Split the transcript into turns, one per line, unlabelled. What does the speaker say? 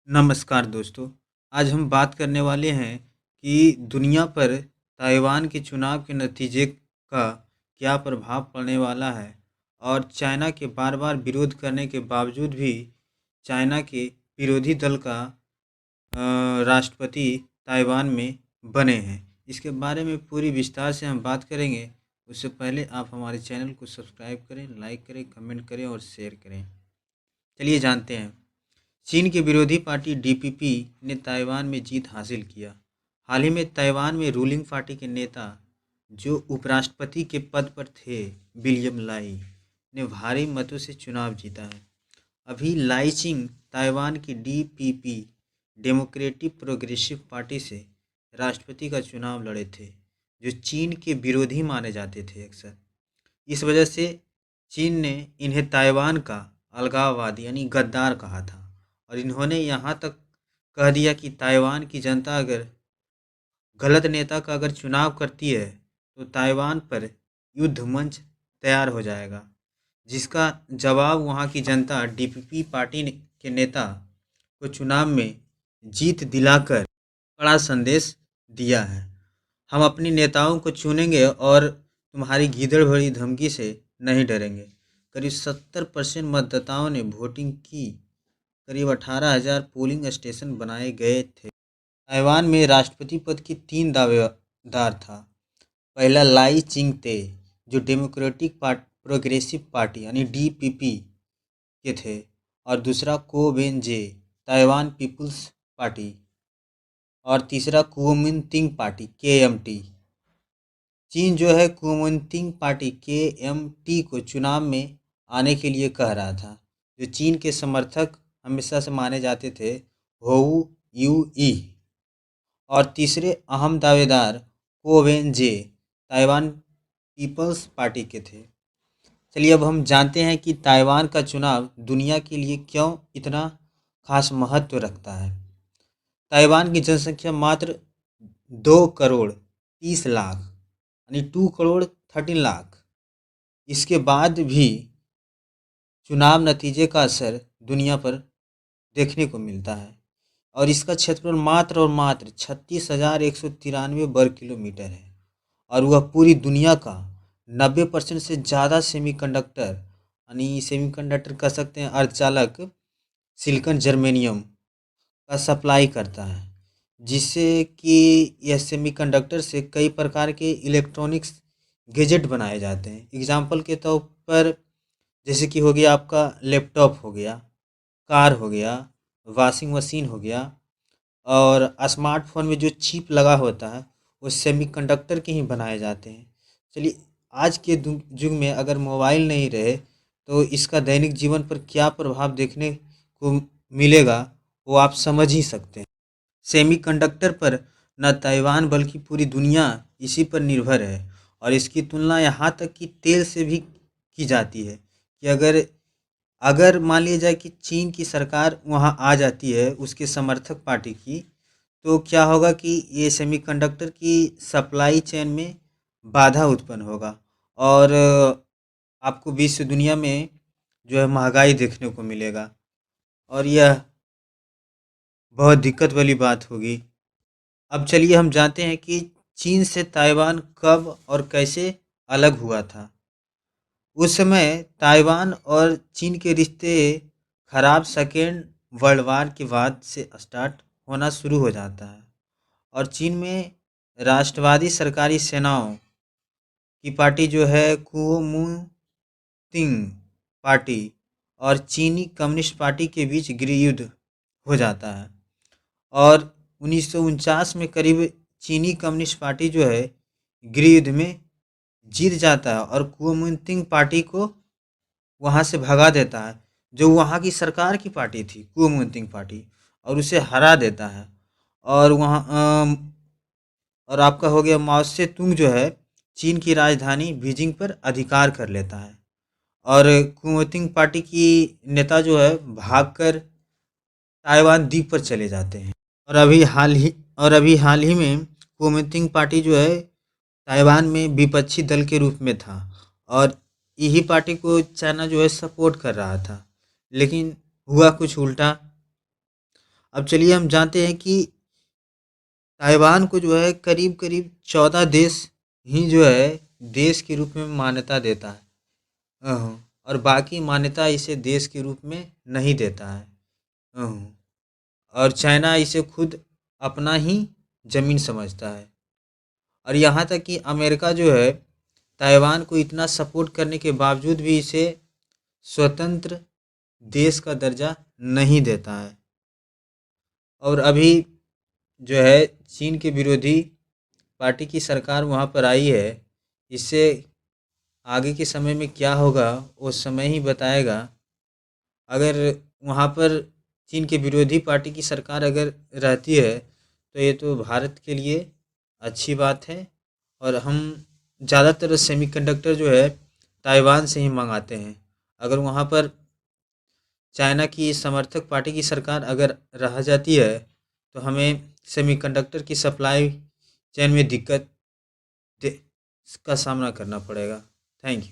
नमस्कार दोस्तों। आज हम बात करने वाले हैं कि दुनिया पर ताइवान के चुनाव के नतीजे का क्या प्रभाव पड़ने वाला है और चाइना के बार-बार विरोध करने के बावजूद भी चाइना के विरोधी दल का राष्ट्रपति ताइवान में बने हैं। इसके बारे में पूरी विस्तार से हम बात करेंगे। उससे पहले आप हमारे चैनल को सब्सक्राइब करें, लाइक करें, कमेंट करें और शेयर करें। चलिए जानते हैं। चीन की विरोधी पार्टी डीपीपी ने ताइवान में जीत हासिल किया। हाल ही में ताइवान में रूलिंग पार्टी के नेता जो उपराष्ट्रपति के पद पर थे, विलियम लाई, ने भारी मतों से चुनाव जीता है। अभी लाई चिंग ताइवान की डीपीपी डेमोक्रेटिक प्रोग्रेसिव पार्टी से राष्ट्रपति का चुनाव लड़े थे, जो चीन के विरोधी माने जाते थे अक्सर। इस वजह से चीन ने इन्हें ताइवान का अलगाववादी यानी गद्दार कहा था और इन्होंने यहाँ तक कह दिया कि ताइवान की जनता अगर गलत नेता का अगर चुनाव करती है तो ताइवान पर युद्ध मंच तैयार हो जाएगा, जिसका जवाब वहाँ की जनता डीपीपी पार्टी के नेता को चुनाव में जीत दिलाकर कड़ा संदेश दिया है। हम अपने नेताओं को चुनेंगे और तुम्हारी गीदड़ भरी धमकी से नहीं डरेंगे। करीब 70% मतदाताओं ने वोटिंग की। करीब 18,000 पोलिंग स्टेशन बनाए गए थे। ताइवान में राष्ट्रपति पद के 3 दावेदार था। पहला लाई चिंग-ते, जो डेमोक्रेटिक प्रोग्रेसिव पार्टी यानी डीपीपी के थे, और दूसरा को वेन-जे, ताइवान पीपुल्स पार्टी, और तीसरा कुओमिंतांग पार्टी केएमटी। चीन जो है कुओमिंतांग पार्टी केएमटी को चुनाव में आने के लिए कह रहा था। जो चीन के समर्थक हमेशा से माने जाते थे होऊ यूई, और तीसरे अहम दावेदार को वेन-जे ताइवान पीपल्स पार्टी के थे। चलिए अब हम जानते हैं कि ताइवान का चुनाव दुनिया के लिए क्यों इतना खास महत्व रखता है। ताइवान की जनसंख्या मात्र 2,30,00,000 यानी 2,13,00,000। इसके बाद भी चुनाव नतीजे का असर दुनिया पर देखने को मिलता है और इसका क्षेत्रफल मात्र और मात्र 36,193 वर्ग किलोमीटर है और वह पूरी दुनिया का 90% से ज़्यादा सेमीकंडक्टर यानी सेमीकंडक्टर कह सकते हैं अर्धचालक सिलिकॉन जर्मेनियम का सप्लाई करता है, जिससे कि यह सेमीकंडक्टर से कई प्रकार के इलेक्ट्रॉनिक्स गैजेट बनाए जाते हैं। एग्जाम्पल के तौर पर जैसे कि हो गया आपका लैपटॉप हो गया, कार हो गया, वॉशिंग मशीन हो गया, और स्मार्टफोन में जो चिप लगा होता है वो सेमीकंडक्टर के ही बनाए जाते हैं। चलिए आज के युग में अगर मोबाइल नहीं रहे तो इसका दैनिक जीवन पर क्या प्रभाव देखने को मिलेगा वो आप समझ ही सकते हैं। सेमीकंडक्टर पर न ताइवान बल्कि पूरी दुनिया इसी पर निर्भर है और इसकी तुलना यहाँ तक कि तेल से भी की जाती है कि अगर अगर मान लिया जाए कि चीन की सरकार वहाँ आ जाती है उसके समर्थक पार्टी की, तो क्या होगा कि ये सेमीकंडक्टर की सप्लाई चेन में बाधा उत्पन्न होगा और आपको विश्व दुनिया में जो है महंगाई देखने को मिलेगा और यह बहुत दिक्कत वाली बात होगी। अब चलिए हम जानते हैं कि चीन से ताइवान कब और कैसे अलग हुआ था। उस समय ताइवान और चीन के रिश्ते खराब सेकेंड वर्ल्ड वार के बाद से स्टार्ट होना शुरू हो जाता है और चीन में राष्ट्रवादी सरकारी सेनाओं की पार्टी जो है कुओमिंतांग पार्टी और चीनी कम्युनिस्ट पार्टी के बीच गृहयुद्ध हो जाता है और 1949 में करीब चीनी कम्युनिस्ट पार्टी जो है गृहयुद्ध में जीत जाता है और कुओमिंतांग पार्टी को वहाँ से भगा देता है, जो वहाँ की सरकार की पार्टी थी कुओमिंतांग पार्टी, और उसे हरा देता है। और वहाँ और आपका हो गया माओ से तुंग जो है चीन की राजधानी बीजिंग पर अधिकार कर लेता है और कुओमिंतांग पार्टी की नेता जो है भागकर ताइवान द्वीप पर चले जाते हैं और अभी हाल ही में कुओमिंतांग पार्टी जो है ताइवान में विपक्षी दल के रूप में था और यही पार्टी को चाइना जो है सपोर्ट कर रहा था, लेकिन हुआ कुछ उल्टा। अब चलिए हम जानते हैं कि ताइवान को जो है करीब करीब 14 देश ही जो है देश के रूप में मान्यता देता है। और बाकी मान्यता इसे देश के रूप में नहीं देता है। और चाइना इसे खुद अपना ही ज़मीन समझता है। और यहाँ तक कि अमेरिका जो है ताइवान को इतना सपोर्ट करने के बावजूद भी इसे स्वतंत्र देश का दर्जा नहीं देता है। और अभी जो है चीन के विरोधी पार्टी की सरकार वहाँ पर आई है। इससे आगे के समय में क्या होगा वो समय ही बताएगा। अगर वहाँ पर चीन के विरोधी पार्टी की सरकार अगर रहती है तो ये तो भारत के लिए अच्छी बात है। और हम ज़्यादातर सेमीकंडक्टर जो है ताइवान से ही मंगाते हैं। अगर वहाँ पर चाइना की समर्थक पार्टी की सरकार अगर रह जाती है तो हमें सेमीकंडक्टर की सप्लाई चेन में दिक्कत का सामना करना पड़ेगा। Thank you.